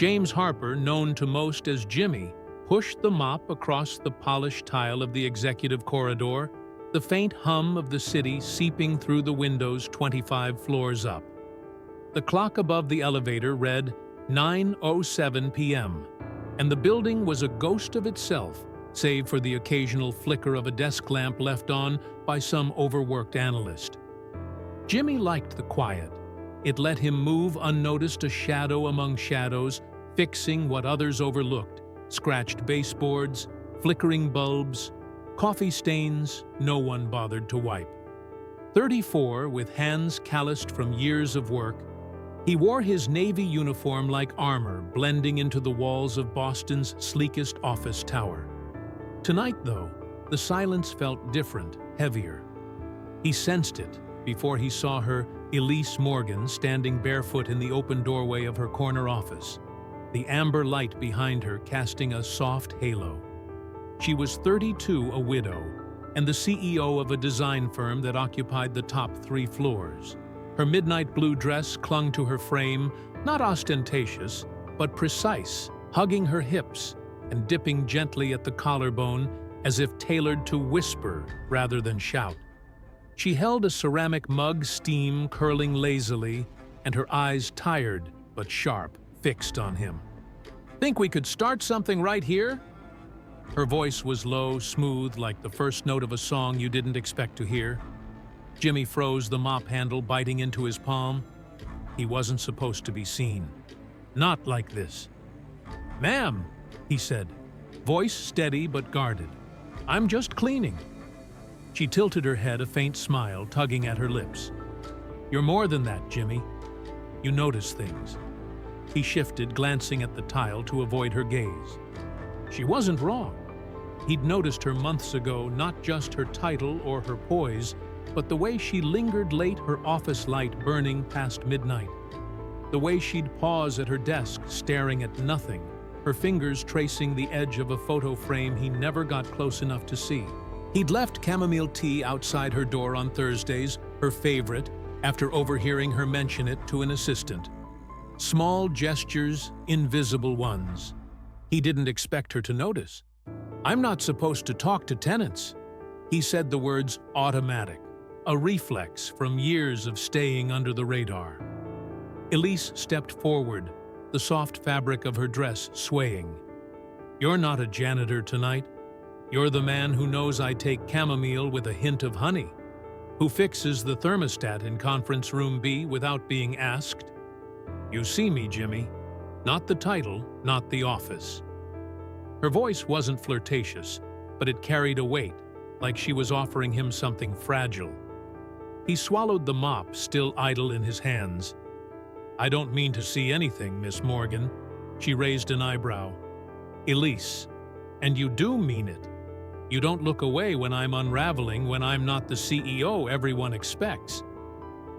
James Harper, known to most as Jimmy, pushed the mop across the polished tile of the executive corridor, the faint hum of the city seeping through the windows 25 floors up. The clock above the elevator read 9:07 p.m., and the building was a ghost of itself, save for the occasional flicker of a desk lamp left on by some overworked analyst. Jimmy liked the quiet. It let him move unnoticed, a shadow among shadows, fixing what others overlooked: scratched baseboards, flickering bulbs, coffee stains no one bothered to wipe. 34, with hands calloused from years of work, he wore his navy uniform like armor, blending into the walls of Boston's sleekest office tower. Tonight, though, the silence felt different, heavier. He sensed it before he saw her, Elise Morgan, standing barefoot in the open doorway of her corner office, the amber light behind her casting a soft halo. She was 32, a widow, and the CEO of a design firm that occupied the top 3 floors. Her midnight blue dress clung to her frame, not ostentatious, but precise, hugging her hips and dipping gently at the collarbone as if tailored to whisper rather than shout. She held a ceramic mug, steam curling lazily, and her eyes, tired but sharp, fixed on him. "Think we could start something right here?" Her voice was low, smooth, like the first note of a song you didn't expect to hear. Jimmy froze, the mop handle biting into his palm. He wasn't supposed to be seen. Not like this. "Ma'am," he said, voice steady but guarded. "I'm just cleaning." She tilted her head, a faint smile tugging at her lips. "You're more than that, Jimmy. You notice things." He shifted, glancing at the tile to avoid her gaze. She wasn't wrong. He'd noticed her months ago, not just her title or her poise, but the way she lingered late, her office light burning past midnight. The way she'd pause at her desk, staring at nothing, her fingers tracing the edge of a photo frame he never got close enough to see. He'd left chamomile tea outside her door on Thursdays, her favorite, after overhearing her mention it to an assistant. Small gestures, invisible ones. He didn't expect her to notice. "I'm not supposed to talk to tenants." He said the words automatic, a reflex from years of staying under the radar. Elise stepped forward, the soft fabric of her dress swaying. "You're not a janitor tonight. You're the man who knows I take chamomile with a hint of honey, who fixes the thermostat in conference room B without being asked. You see me, Jimmy. Not the title, not the office." Her voice wasn't flirtatious, but it carried a weight, like she was offering him something fragile. He swallowed the mop, still idle in his hands. "I don't mean to see anything, Miss Morgan." She raised an eyebrow. "Elise, and you do mean it. You don't look away when I'm unraveling, when I'm not the CEO everyone expects."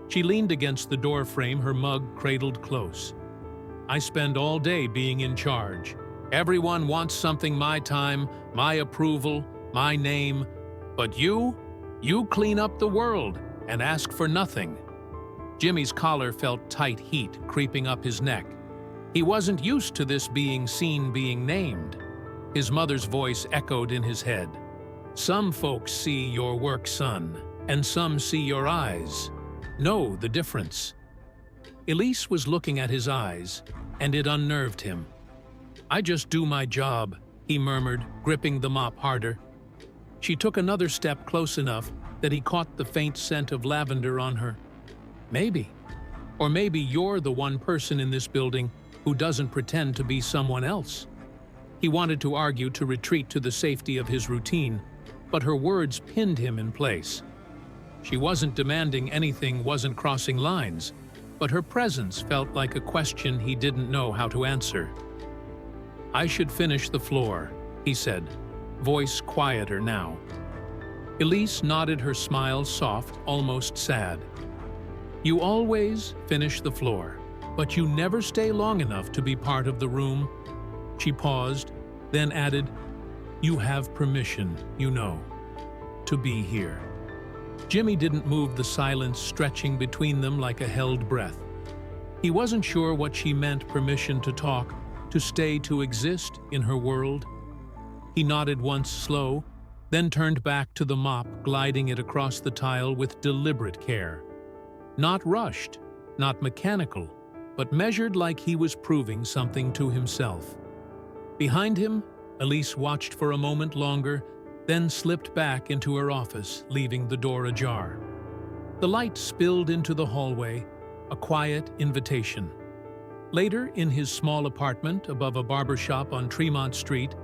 She leaned against the door frame, her mug cradled close. "I spend all day being in charge. Everyone wants something my time, my approval, my name. But you clean up the world and ask for nothing." Jimmy's collar felt tight heat creeping up his neck. He wasn't used to this being seen, being named. His mother's voice echoed in his head. "Some folks see your work, son, and some see your eyes. Know the difference." Elise was looking at his eyes, and it unnerved him. "I just do my job," he murmured, gripping the mop harder. She took another step close enough that he caught the faint scent of lavender on her. "Maybe. Or maybe you're the one person in this building who doesn't pretend to be someone else." He wanted to argue, to retreat to the safety of his routine, but her words pinned him in place. She wasn't demanding anything, wasn't crossing lines, but her presence felt like a question he didn't know how to answer. "I should finish the floor," he said, voice quieter now. Elise nodded, her smile soft, almost sad. "You always finish the floor, but you never stay long enough to be part of the room." She paused, then added, "You have permission, you know, to be here." Jimmy didn't move, the silence stretching between them like a held breath. He wasn't sure what she meant, permission to talk, to stay to exist in her world? He nodded once slow, then turned back to the mop, gliding it across the tile with deliberate care. Not rushed, not mechanical, but measured like he was proving something to himself. Behind him, Elise watched for a moment longer, then slipped back into her office, leaving the door ajar. The light spilled into the hallway, a quiet invitation. Later, in his small apartment above a barber shop on Tremont Street,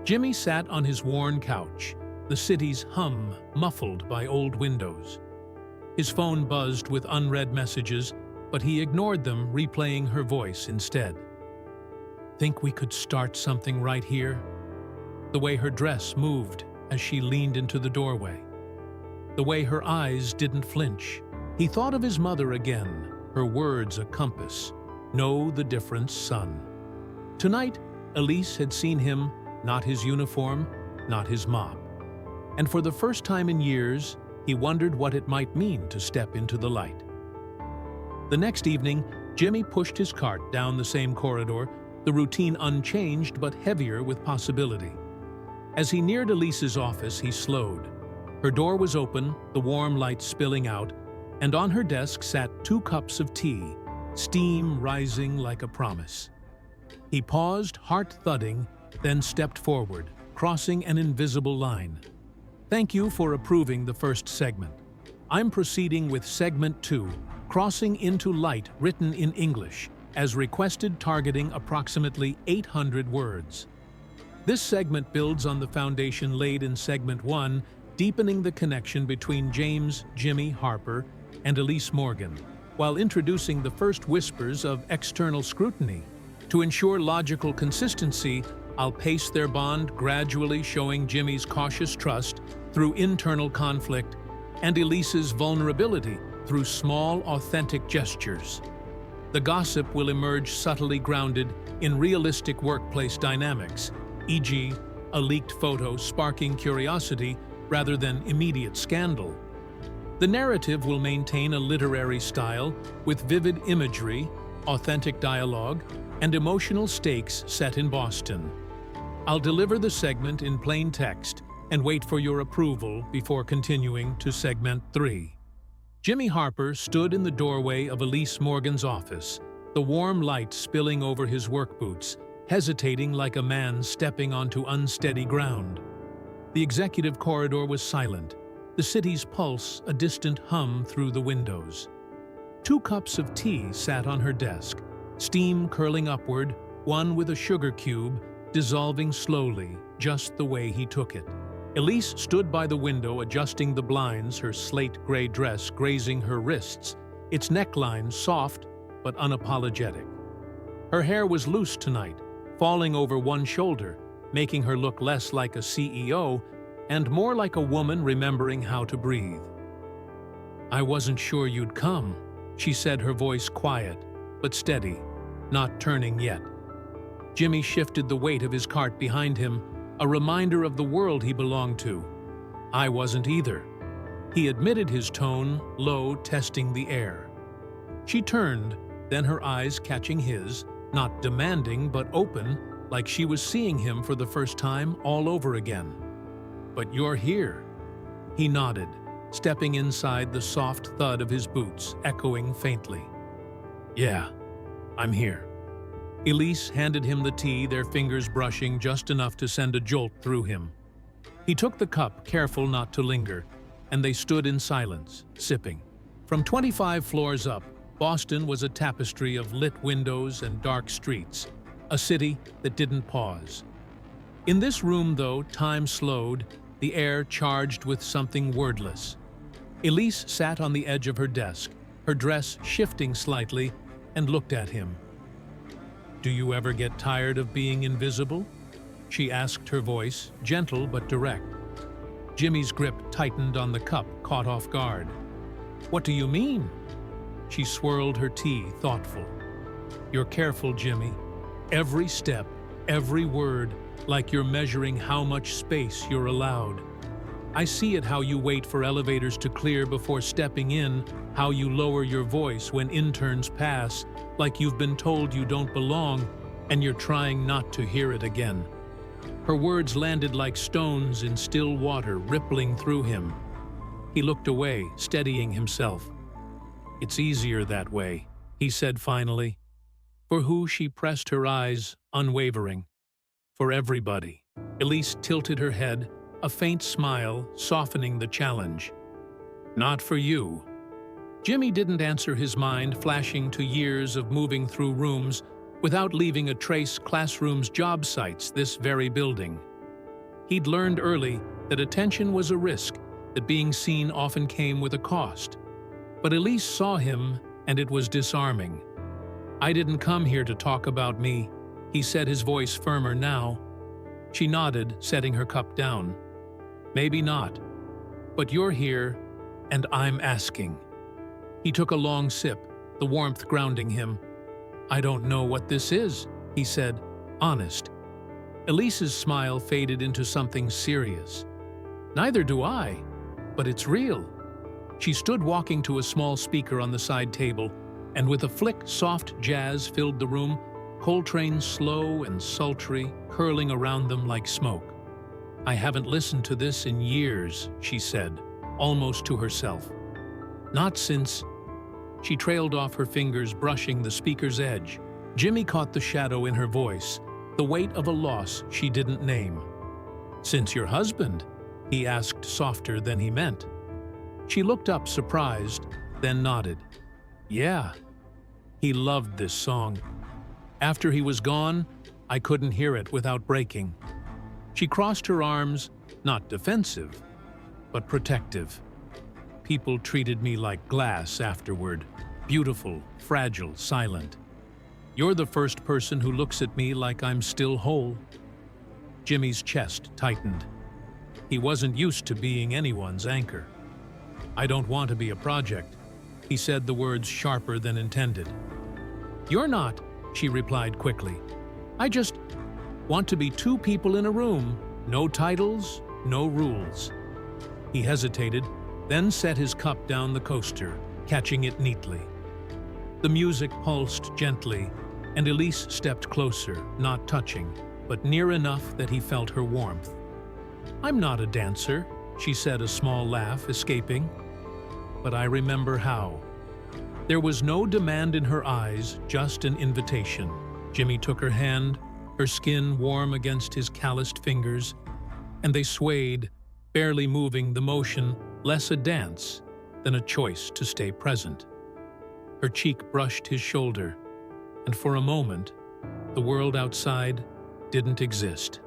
Jimmy sat on his worn couch, the city's hum muffled by old windows. His phone buzzed with unread messages, but he ignored them, replaying her voice instead. "Think we could start something right here?" The way her dress moved as she leaned into the doorway. The way her eyes didn't flinch. He thought of his mother again, her words a compass. Know the difference, son. Tonight, Elise had seen him, not his uniform, not his mop. And for the first time in years, he wondered what it might mean to step into the light. The next evening, Jimmy pushed his cart down the same corridor, the routine unchanged but heavier with possibility. As he neared Elise's office, he slowed. Her door was open, the warm light spilling out, and on her desk sat 2 cups of tea, steam rising like a promise. He paused, heart thudding, then stepped forward, crossing an invisible line. "Thank you for approving the first segment. I'm proceeding with segment 2, Crossing into Light, written in English, as requested, targeting approximately 800 words. This segment builds on the foundation laid in segment 1, deepening the connection between James, Jimmy, Harper, and Elise Morgan, while introducing the first whispers of external scrutiny. To ensure logical consistency, I'll pace their bond, gradually showing Jimmy's cautious trust through internal conflict and Elise's vulnerability through small, authentic gestures. The gossip will emerge subtly grounded in realistic workplace dynamics, e.g., a leaked photo sparking curiosity rather than immediate scandal. The narrative will maintain a literary style with vivid imagery, authentic dialogue, and emotional stakes set in Boston. I'll deliver the segment in plain text and wait for your approval before continuing to segment 3. Jimmy Harper stood in the doorway of Elise Morgan's office, the warm light spilling over his work boots, hesitating like a man stepping onto unsteady ground. The executive corridor was silent, the city's pulse a distant hum through the windows. 2 cups of tea sat on her desk, steam curling upward, one with a sugar cube, dissolving slowly, just the way he took it. Elise stood by the window adjusting the blinds, her slate-gray dress grazing her wrists, its neckline soft but unapologetic. Her hair was loose tonight, falling over one shoulder, making her look less like a CEO and more like a woman remembering how to breathe. "I wasn't sure you'd come," she said, her voice quiet but steady, not turning yet. Jimmy shifted the weight of his cart behind him, a reminder of the world he belonged to. "I wasn't either." He admitted, his tone low, testing the air. She turned, then her eyes catching his, not demanding but open, like she was seeing him for the first time all over again. "But you're here." He nodded, stepping inside, the soft thud of his boots echoing faintly. "Yeah, I'm here." Elise handed him the tea, their fingers brushing just enough to send a jolt through him. He took the cup, careful not to linger, and they stood in silence, sipping. From 25 floors up, Boston was a tapestry of lit windows and dark streets, a city that didn't pause. In this room, though, time slowed, the air charged with something wordless. Elise sat on the edge of her desk, her dress shifting slightly, and looked at him. "Do you ever get tired of being invisible?" she asked, her voice gentle but direct. Jimmy's grip tightened on the cup, caught off guard. "What do you mean?" She swirled her tea, thoughtful. "You're careful, Jimmy. Every step, every word, like you're measuring how much space you're allowed. I see it, how you wait for elevators to clear before stepping in, how you lower your voice when interns pass, like you've been told you don't belong, and you're trying not to hear it again." Her words landed like stones in still water, rippling through him. He looked away, steadying himself. "It's easier that way," he said finally. "For who?" She pressed her eyes, unwavering. "For everybody." Elise tilted her head, a faint smile softening the challenge. "Not for you." Jimmy didn't answer his mind, flashing to years of moving through rooms without leaving a trace, classrooms, job sites, this very building. He'd learned early that attention was a risk, that being seen often came with a cost. But Elise saw him, and it was disarming. "I didn't come here to talk about me," he said, his voice firmer now. She nodded, setting her cup down. "Maybe not. But you're here, and I'm asking." He took a long sip, the warmth grounding him. "I don't know what this is," he said, honest. Elise's smile faded into something serious. "Neither do I, but it's real." She stood walking to a small speaker on the side table, and with a flick, soft jazz filled the room, Coltrane slow and sultry, curling around them like smoke. "I haven't listened to this in years," she said, almost to herself. "Not since—" She trailed off her fingers, brushing the speaker's edge. Jimmy caught the shadow in her voice, the weight of a loss she didn't name. "Since your husband?" he asked, softer than he meant. She looked up, surprised, then nodded. "Yeah." He loved this song. After he was gone, I couldn't hear it without breaking. She crossed her arms, not defensive, but protective. "People treated me like glass afterward, beautiful, fragile, silent. You're the first person who looks at me like I'm still whole." Jimmy's chest tightened. He wasn't used to being anyone's anchor. "I don't want to be a project," he said, the words sharper than intended. "You're not," she replied quickly. "I just want to be two people in a room, no titles, no rules." He hesitated, then set his cup down the coaster, catching it neatly. The music pulsed gently, and Elise stepped closer, not touching, but near enough that he felt her warmth. "I'm not a dancer," she said, a small laugh escaping. "But I remember how." There was no demand in her eyes, just an invitation. Jimmy took her hand, her skin warm against his calloused fingers, and they swayed, barely moving, the motion less a dance than a choice to stay present. Her cheek brushed his shoulder, and for a moment, the world outside didn't exist.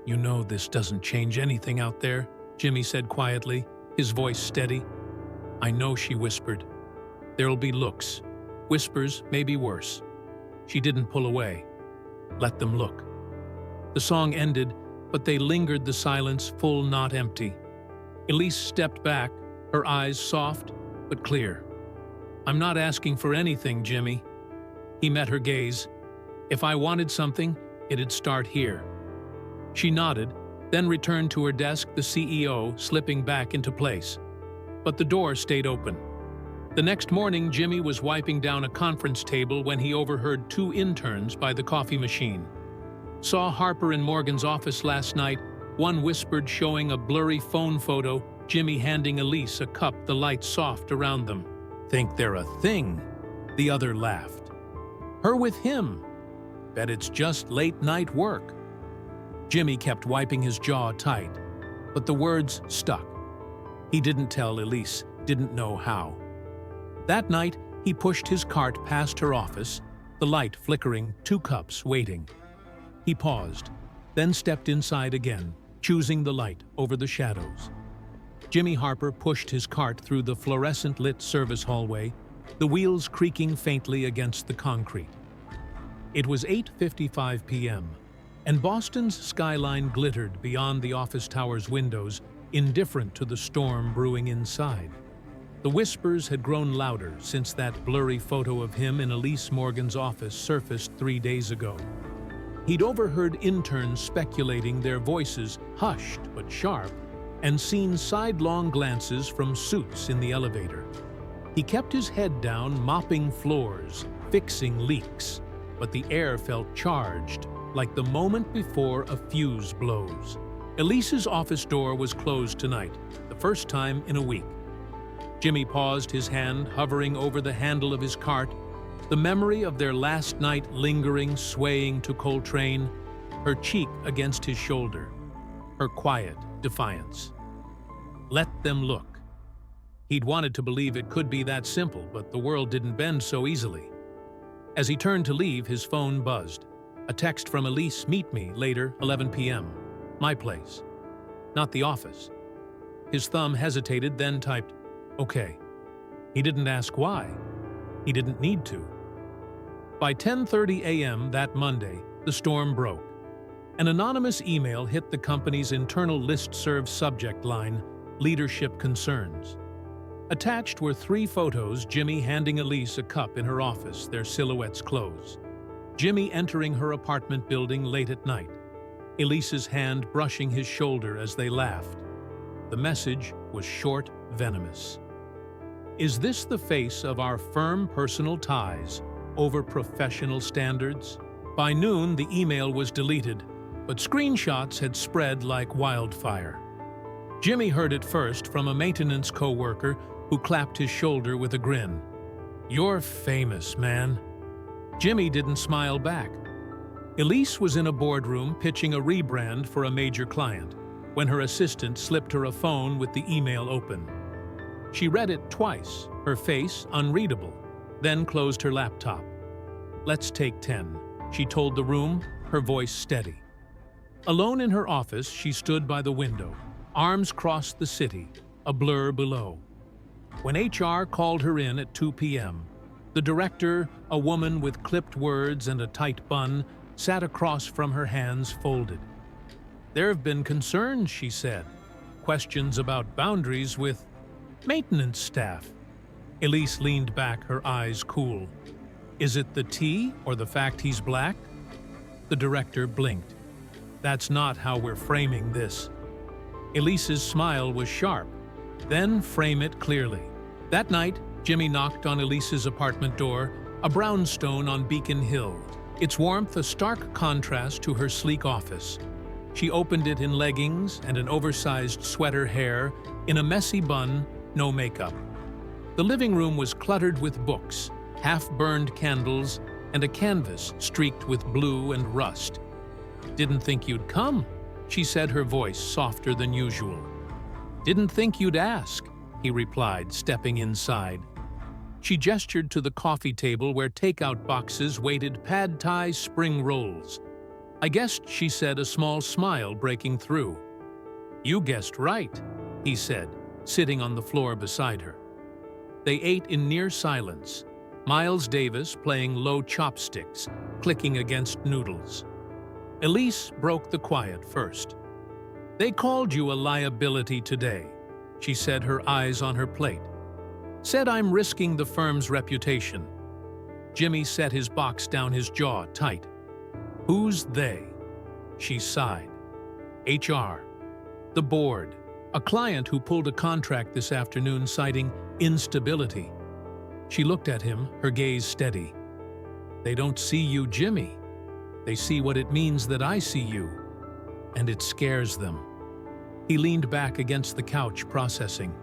"You know this doesn't change anything out there," Jimmy said quietly, his voice steady. "I know," she whispered. "There'll be looks, whispers, maybe worse." She didn't pull away. Let them look. The song ended, but they lingered, the silence full, not empty. Elise stepped back, her eyes soft but clear. "I'm not asking for anything, Jimmy." He met her gaze. "If I wanted something, it'd start here." She nodded, then returned to her desk, the CEO slipping back into place. But the door stayed open. The next morning, Jimmy was wiping down a conference table when he overheard two interns by the coffee machine. "Saw Harper in Morgan's office last night," one whispered, showing a blurry phone photo, Jimmy handing Elise a cup, the light soft around them. "Think they're a thing?" The other laughed. "Her with him? Bet it's just late-night work." Jimmy kept wiping his jaw tight, but the words stuck. He didn't tell Elise, didn't know how. That night, he pushed his cart past her office, the light flickering, 2 cups waiting. He paused, then stepped inside again, choosing the light over the shadows. Jimmy Harper pushed his cart through the fluorescent-lit service hallway, the wheels creaking faintly against the concrete. It was 8:55 p.m., and Boston's skyline glittered beyond the office tower's windows, indifferent to the storm brewing inside. The whispers had grown louder since that blurry photo of him in Elise Morgan's office surfaced 3 days ago. He'd overheard interns speculating, their voices hushed but sharp, and seen sidelong glances from suits in the elevator. He kept his head down, mopping floors, fixing leaks, but the air felt charged, like the moment before a fuse blows. Elise's office door was closed tonight, the first time in a week. Jimmy paused, his hand hovering over the handle of his cart, the memory of their last night lingering, swaying to Coltrane, her cheek against his shoulder, her quiet defiance. Let them look. He'd wanted to believe it could be that simple, but the world didn't bend so easily. As he turned to leave, his phone buzzed. A text from Elise: "Meet me later, 11 p.m. My place. Not the office." His thumb hesitated, then typed, "Okay." He didn't ask why. He didn't need to. By 10:30 a.m. that Monday, the storm broke. An anonymous email hit the company's internal listserv subject line, "Leadership Concerns." Attached were 3 photos, Jimmy handing Elise a cup in her office, their silhouettes close. Jimmy entering her apartment building late at night. Elise's hand brushing his shoulder as they laughed. The message was short, venomous. Is this the face of our firm personal ties over professional standards? By noon, the email was deleted, but screenshots had spread like wildfire. Jimmy heard it first from a maintenance coworker who clapped his shoulder with a grin. "You're famous, man." Jimmy didn't smile back. Elise was in a boardroom pitching a rebrand for a major client when her assistant slipped her a phone with the email open. She read it twice, her face unreadable, then closed her laptop. "Let's take 10, she told the room, her voice steady. Alone in her office, she stood by the window, arms crossed the city, a blur below. When HR called her in at 2 p.m., the director, a woman with clipped words and a tight bun, sat across from her, hands folded. "There have been concerns," she said. "Questions about boundaries with maintenance staff." Elise leaned back, her eyes cool. "Is it the tea or the fact he's black?" The director blinked. "That's not how we're framing this." Elise's smile was sharp. "Then frame it clearly." That night, Jimmy knocked on Elise's apartment door, a brownstone on Beacon Hill, its warmth a stark contrast to her sleek office. She opened it in leggings and an oversized sweater, hair in a messy bun, no makeup. The living room was cluttered with books, half-burned candles, and a canvas streaked with blue and rust. "Didn't think you'd come," she said, her voice softer than usual. "Didn't think you'd ask," he replied, stepping inside. She gestured to the coffee table where takeout boxes waited pad thai spring rolls. "I guessed," she said, a small smile breaking through. "You guessed right," he said, sitting on the floor beside her. They ate in near silence, Miles Davis playing low chopsticks, clicking against noodles. Elise broke the quiet first. "They called you a liability today," she said, her eyes on her plate. "Said I'm risking the firm's reputation." Jimmy set his box down, his jaw tight. "Who's they?" She sighed. "HR. The board. A client who pulled a contract this afternoon citing instability." She looked at him, her gaze steady. "They don't see you, Jimmy. They see what it means that I see you. And it scares them." He leaned back against the couch, processing.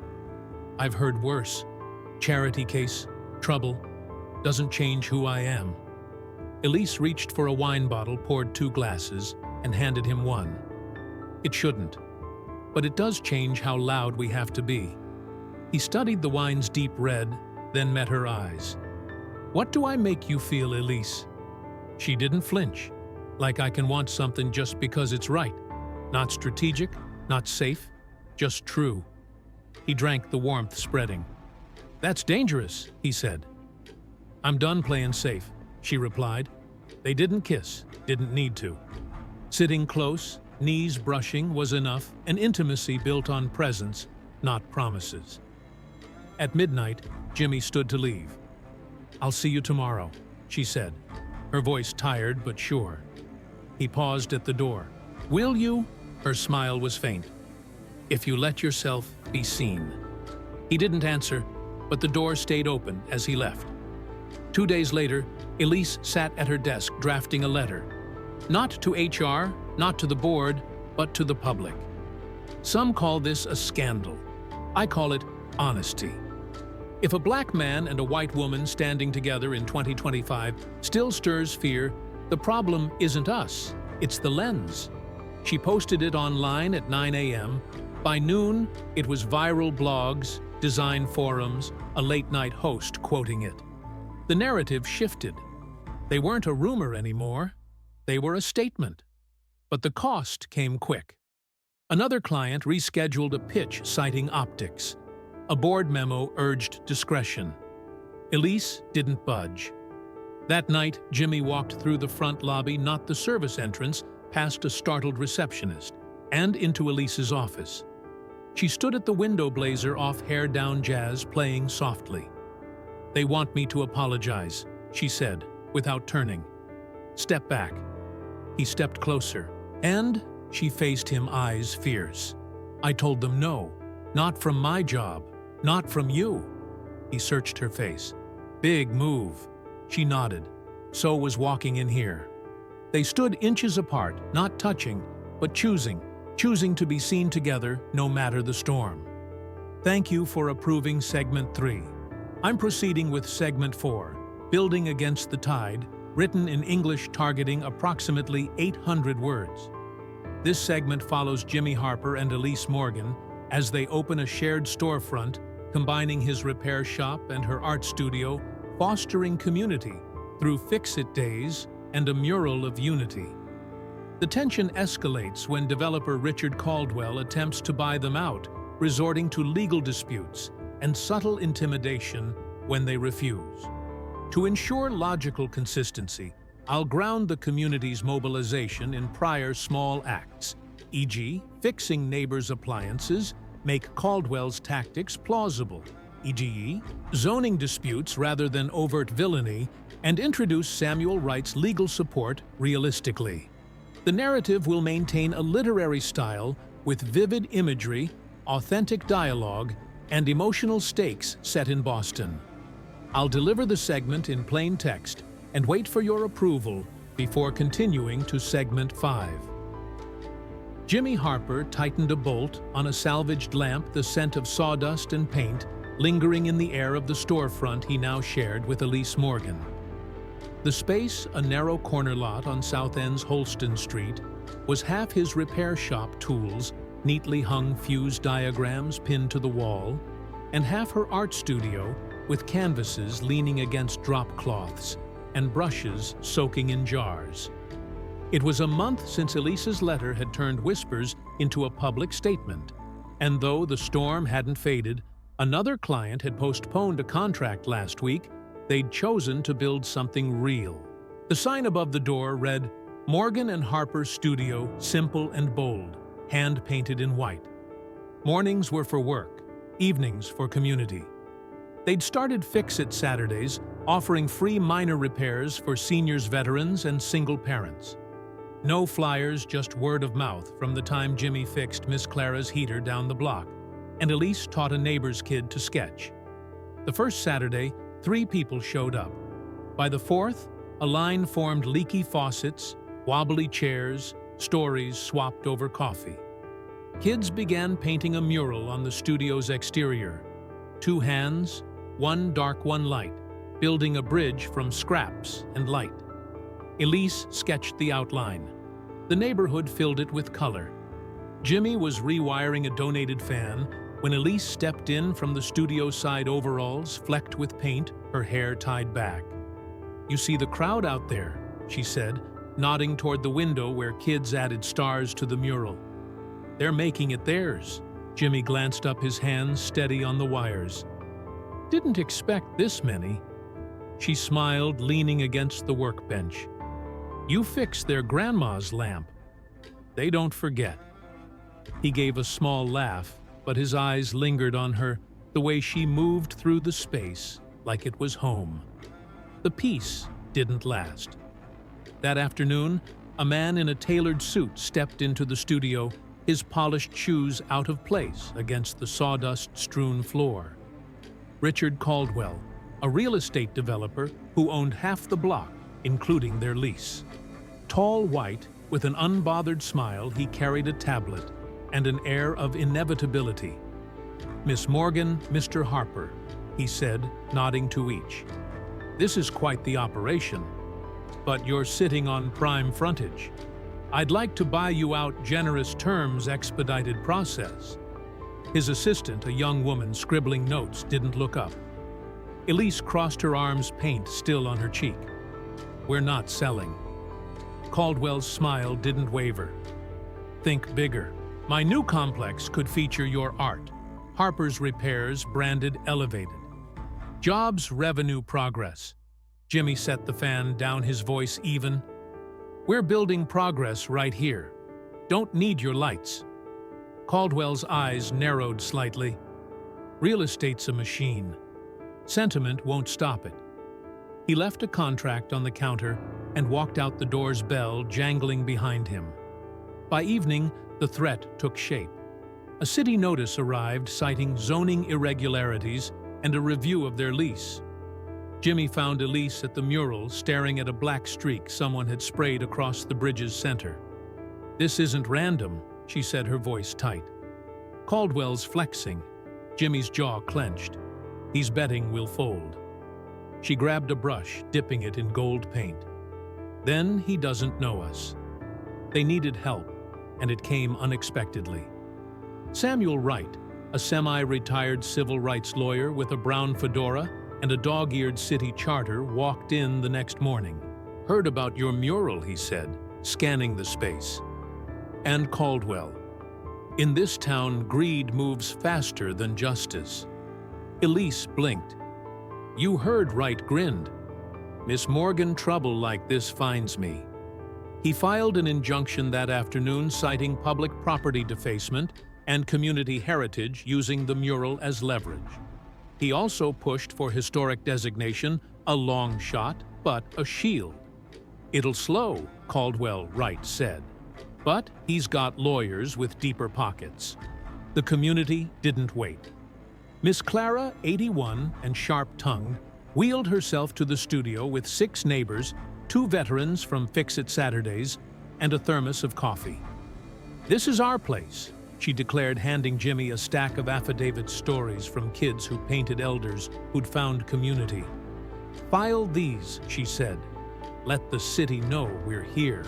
"I've heard worse. Charity case, trouble, doesn't change who I am." Elise reached for a wine bottle, poured 2 glasses, and handed him one. "It shouldn't, but it does change how loud we have to be." He studied the wine's deep red, then met her eyes. "What do I make you feel, Elise?" She didn't flinch, like I can want something just because it's right. Not strategic, not safe, just true. He drank, the warmth spreading. "That's dangerous," he said. "I'm done playing safe," she replied. They didn't kiss, didn't need to. Sitting close, knees brushing, was enough, an intimacy built on presence, not promises. At midnight, Jimmy stood to leave. "I'll see you tomorrow," she said, her voice tired but sure. He paused at the door. "Will you?" Her smile was faint. "If you let yourself be seen." He didn't answer, but the door stayed open as he left. 2 days later, Elise sat at her desk drafting a letter. Not to HR, not to the board, but to the public. Some call this a scandal. I call it honesty. If a black man and a white woman standing together in 2025 still stirs fear, the problem isn't us, it's the lens. She posted it online at 9 a.m. By noon, it was viral blogs, design forums, a late-night host quoting it. The narrative shifted. They weren't a rumor anymore. They were a statement. But the cost came quick. Another client rescheduled a pitch citing optics. A board memo urged discretion. Elise didn't budge. That night, Jimmy walked through the front lobby, not the service entrance, past a startled receptionist, and into Elise's office. She stood at the window blazer off Hair Down Jazz, playing softly. "They want me to apologize," she said, without turning. "Step back." He stepped closer, and she faced him, eyes fierce. "I told them no, not from my job, not from you." He searched her face. "Big move." She nodded. So was walking in here. They stood inches apart, not touching, but choosing to be seen together no matter the storm. Thank you for approving Segment 3. I'm proceeding with Segment 4, Building Against the Tide, written in English targeting approximately 800 words. This segment follows Jimmy Harper and Elise Morgan as they open a shared storefront, combining his repair shop and her art studio, fostering community through Fix-It Days and a mural of unity. The tension escalates when developer Richard Caldwell attempts to buy them out, resorting to legal disputes and subtle intimidation when they refuse. To ensure logical consistency, I'll ground the community's mobilization in prior small acts, e.g., fixing neighbors' appliances, make Caldwell's tactics plausible, e.g., zoning disputes rather than overt villainy, and introduce Samuel Wright's legal support realistically. The narrative will maintain a literary style with vivid imagery, authentic dialogue, and emotional stakes set in Boston. I'll deliver the segment in plain text and wait for your approval before continuing to Segment 5. Jimmy Harper tightened a bolt on a salvaged lamp, the scent of sawdust and paint lingering in the air of the storefront he now shared with Elise Morgan. The space, a narrow corner lot on South End's Holston Street, was half his repair shop tools, neatly hung fuse diagrams pinned to the wall, and half her art studio with canvases leaning against drop cloths and brushes soaking in jars. It was a month since Elise's letter had turned whispers into a public statement, and though the storm hadn't faded, another client had postponed a contract last week. They'd chosen to build something real. The sign above the door read, "Morgan and Harper Studio, simple and bold, hand-painted in white." Mornings were for work, evenings for community. They'd started Fix-It Saturdays, offering free minor repairs for seniors, veterans, and single parents. No flyers, just word of mouth from the time Jimmy fixed Miss Clara's heater down the block, and Elise taught a neighbor's kid to sketch. The first Saturday, 3 people showed up. By the 4th, a line formed: leaky faucets, wobbly chairs, stories swapped over coffee. Kids began painting a mural on the studio's exterior. 2 hands, 1 dark, 1 light, building a bridge from scraps and light. Elise sketched the outline. The neighborhood filled it with color. Jimmy was rewiring a donated fan when Elise stepped in from the studio side overalls flecked with paint, her hair tied back. "You see the crowd out there," she said, nodding toward the window where kids added stars to the mural. "They're making it theirs." Jimmy glanced up, his hands steady on the wires. "Didn't expect this many." She smiled, leaning against the workbench. "You fixed their grandma's lamp. They don't forget." He gave a small laugh, but his eyes lingered on her, the way she moved through the space like it was home. The peace didn't last. That afternoon, a man in a tailored suit stepped into the studio, his polished shoes out of place against the sawdust-strewn floor. Richard Caldwell, a real estate developer who owned half the block, including their lease. Tall, white, with an unbothered smile, he carried a tablet and an air of inevitability. "Miss Morgan, Mr. Harper," he said, nodding to each. "This is quite the operation, but you're sitting on prime frontage. I'd like to buy you out generous terms, expedited process." His assistant, a young woman scribbling notes, didn't look up. Elise crossed her arms, paint still on her cheek. "We're not selling." Caldwell's smile didn't waver. "Think bigger. My new complex could feature your art. Harper's repairs, branded elevated. Jobs, revenue, progress." Jimmy set the fan down, his voice even. "We're building progress right here. Don't need your lights." Caldwell's eyes narrowed slightly. Real estate's a machine. Sentiment won't stop it. He left a contract on the counter and walked out the door's bell jangling behind him. By evening, the threat took shape. A city notice arrived citing zoning irregularities and a review of their lease. Jimmy found Elise at the mural, staring at a black streak someone had sprayed across the bridge's center. "This isn't random," she said, her voice tight. Caldwell's flexing. Jimmy's jaw clenched. "He's betting we'll fold." She grabbed a brush, dipping it in gold paint. "Then he doesn't know us." They needed help, and it came unexpectedly. Samuel Wright, a semi-retired civil rights lawyer with a brown fedora and a dog-eared city charter, walked in the next morning. "Heard about your mural," he said, scanning the space. And Caldwell. "In this town, greed moves faster than justice." Elise blinked. "You heard right," grinned. "Miss Morgan, trouble like this finds me." He filed an injunction that afternoon citing public property defacement and community heritage, using the mural as leverage. He also pushed for historic designation, a long shot, but a shield. "It'll slow," Caldwell Wright said. But he's got lawyers with deeper pockets. The community didn't wait. Miss Clara, 81 and sharp-tongued, wheeled herself to the studio with 6 neighbors, 2 veterans from Fix-It Saturdays, and a thermos of coffee. "This is our place," she declared, handing Jimmy a stack of affidavit stories from kids who painted elders who'd found community. "File these," she said. "Let the city know we're here."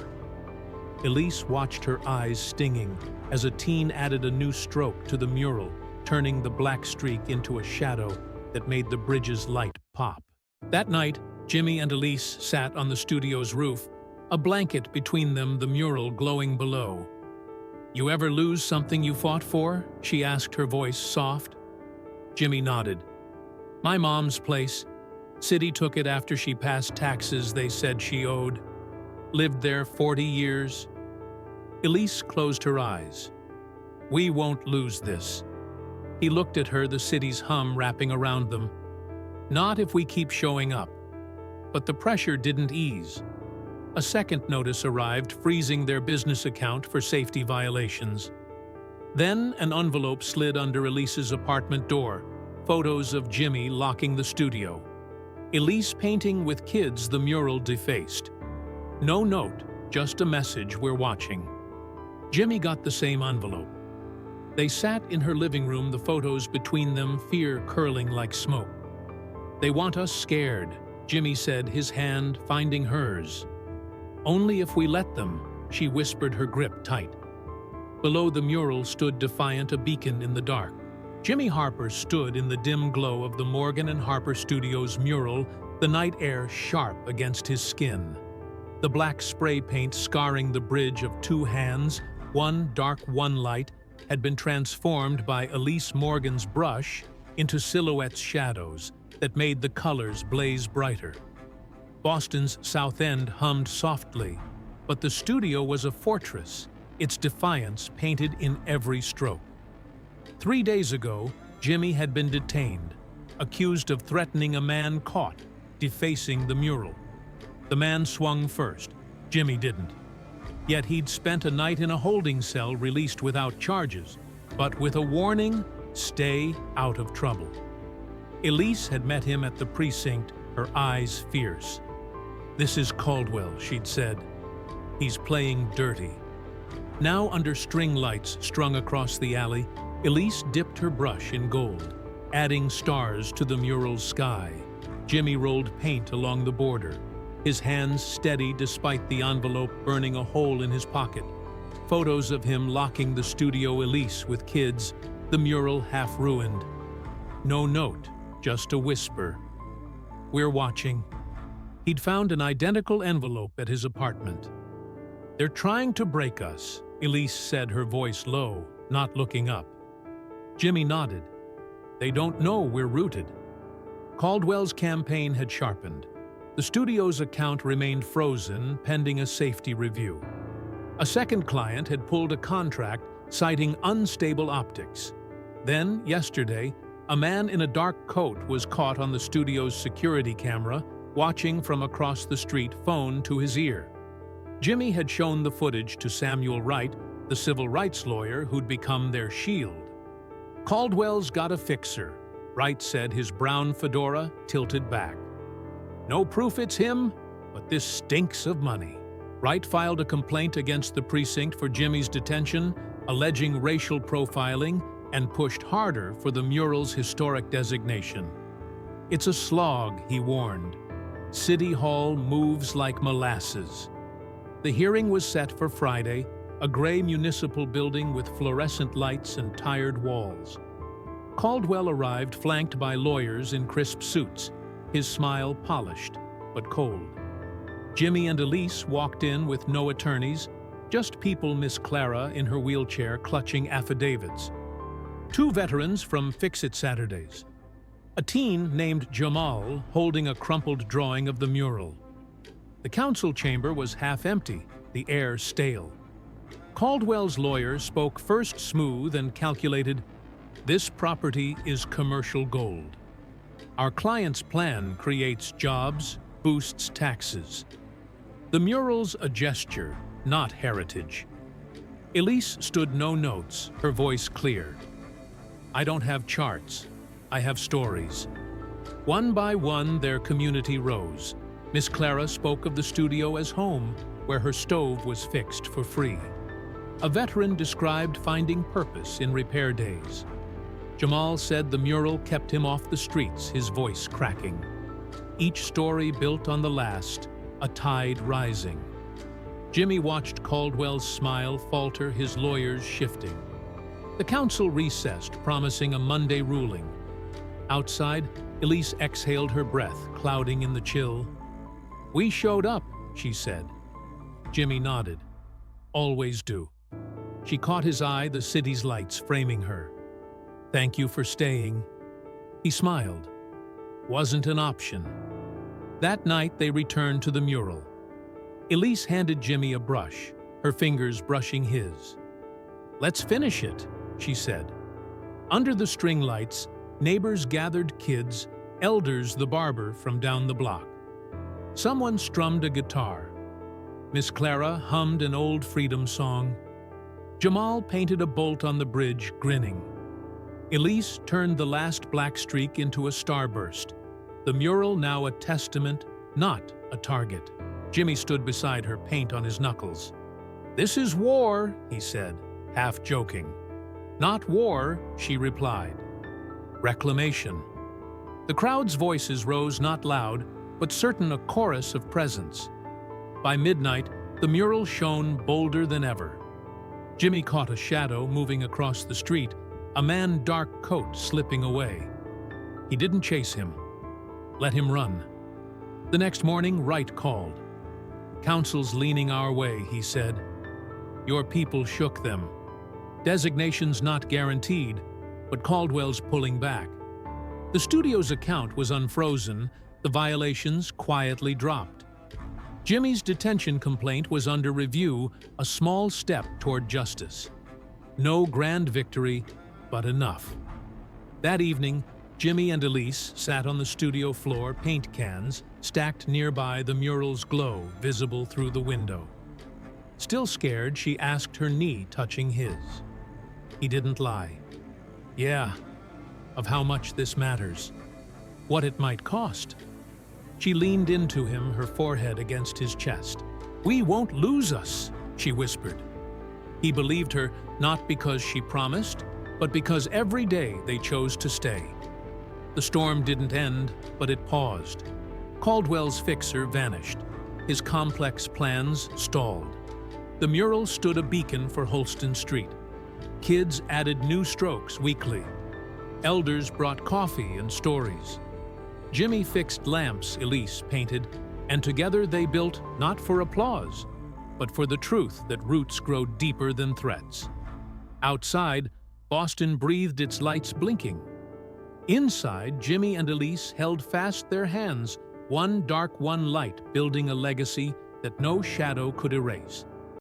Elise watched, her eyes stinging, as a teen added a new stroke to the mural, turning the black streak into a shadow that made the bridge's light pop. That night, Jimmy and Elise sat on the studio's roof, a blanket between them, the mural glowing below. "You ever lose something you fought for?" she asked, her voice soft. Jimmy nodded. "My mom's place. City took it after she passed taxes they said she owed. Lived there 40 years. Elise closed her eyes. "We won't lose this." He looked at her, the city's hum wrapping around them. "Not if we keep showing up." But the pressure didn't ease. A second notice arrived, freezing their business account for safety violations. Then an envelope slid under Elise's apartment door, photos of Jimmy locking the studio. Elise painting with kids, the mural defaced. No note, just a message, "We're watching." Jimmy got the same envelope. They sat in her living room, the photos between them, fear curling like smoke. "They want us scared," Jimmy said, his hand finding hers. "Only if we let them," she whispered, her grip tight. Below the mural stood defiant, a beacon in the dark. Jimmy Harper stood in the dim glow of the Morgan and Harper Studios mural, the night air sharp against his skin. The black spray paint scarring the bridge of 2 hands, one dark, one light, had been transformed by Elise Morgan's brush into silhouettes, shadows that made the colors blaze brighter. Boston's South End hummed softly, but the studio was a fortress, its defiance painted in every stroke. 3 days ago, Jimmy had been detained, accused of threatening a man caught defacing the mural. The man swung first. Jimmy didn't. Yet he'd spent a night in a holding cell, released without charges, but with a warning: stay out of trouble. Elise had met him at the precinct, her eyes fierce. "This is Caldwell," she'd said. "He's playing dirty." Now, under string lights strung across the alley, Elise dipped her brush in gold, adding stars to the mural's sky. Jimmy rolled paint along the border, his hands steady despite the envelope burning a hole in his pocket. Photos of him locking the studio Elise with kids, the mural half ruined. No note, just a whisper. "We're watching." He'd found an identical envelope at his apartment. "They're trying to break us," Elise said, her voice low, not looking up. Jimmy nodded. "They don't know we're rooted." Caldwell's campaign had sharpened. The studio's account remained frozen, pending a safety review. A second client had pulled a contract citing unstable optics. Then, yesterday, a man in a dark coat was caught on the studio's security camera, watching from across the street, phone to his ear. Jimmy had shown the footage to Samuel Wright, the civil rights lawyer who'd become their shield. "Caldwell's got a fixer," Wright said, his brown fedora tilted back. "No proof it's him, but this stinks of money." Wright filed a complaint against the precinct for Jimmy's detention, alleging racial profiling, and pushed harder for the mural's historic designation. "It's a slog," he warned. "City Hall moves like molasses." The hearing was set for Friday, a gray municipal building with fluorescent lights and tired walls. Caldwell arrived flanked by lawyers in crisp suits, his smile polished, but cold. Jimmy and Elise walked in with no attorneys, just people Miss Clara in her wheelchair clutching affidavits. Two veterans from Fix-It Saturdays. A teen named Jamal holding a crumpled drawing of the mural. The council chamber was half empty, the air stale. Caldwell's lawyer spoke first smooth and calculated, "This property is commercial gold. Our client's plan creates jobs, boosts taxes. The mural's a gesture, not heritage." Elise stood no notes, her voice clear. "I don't have charts. I have stories." One by one, their community rose. Miss Clara spoke of the studio as home, where her stove was fixed for free. A veteran described finding purpose in repair days. Jamal said the mural kept him off the streets, his voice cracking. Each story built on the last, a tide rising. Jimmy watched Caldwell's smile falter, his lawyers shifting. The council recessed, promising a Monday ruling. Outside, Elise exhaled her breath, clouding in the chill. "We showed up," she said. Jimmy nodded. "Always do." She caught his eye, the city's lights framing her. "Thank you for staying." He smiled. "Wasn't an option." That night they returned to the mural. Elise handed Jimmy a brush, her fingers brushing his. "Let's finish it," she said. Under the string lights, neighbors gathered, kids, elders the barber from down the block. Someone strummed a guitar. Miss Clara hummed an old freedom song. Jamal painted a bolt on the bridge, grinning. Elise turned the last black streak into a starburst, the mural now a testament, not a target. Jimmy stood beside her, paint on his knuckles. "This is war," he said, half joking. "Not war," she replied. "Reclamation." The crowd's voices rose not loud, but certain a chorus of presence. By midnight, the mural shone bolder than ever. Jimmy caught a shadow moving across the street, a man dark coat slipping away. He didn't chase him. Let him run. The next morning, Wright called. "Council's leaning our way," he said. "Your people shook them. Designation's not guaranteed, but Caldwell's pulling back." The studio's account was unfrozen, the violations quietly dropped. Jimmy's detention complaint was under review, a small step toward justice. No grand victory, but enough. That evening, Jimmy and Elise sat on the studio floor, paint cans stacked nearby, the mural's glow visible through the window. Still scared, she asked, her knee touching his. He didn't lie. "Yeah, of how much this matters." what it might cost. She leaned into him, her forehead against his chest. "We won't lose us," she whispered. He believed her not because she promised, but because every day they chose to stay. The storm didn't end, but it paused. Caldwell's fixer vanished. His complex plans stalled. The mural stood a beacon for Holston Street. Kids added new strokes weekly. Elders brought coffee and stories. Jimmy fixed lamps Elise painted, and together they built not for applause, but for the truth that roots grow deeper than threats. Outside, Boston breathed its lights blinking. Inside, Jimmy and Elise held fast their hands, one dark, one light, building a legacy that no shadow could erase.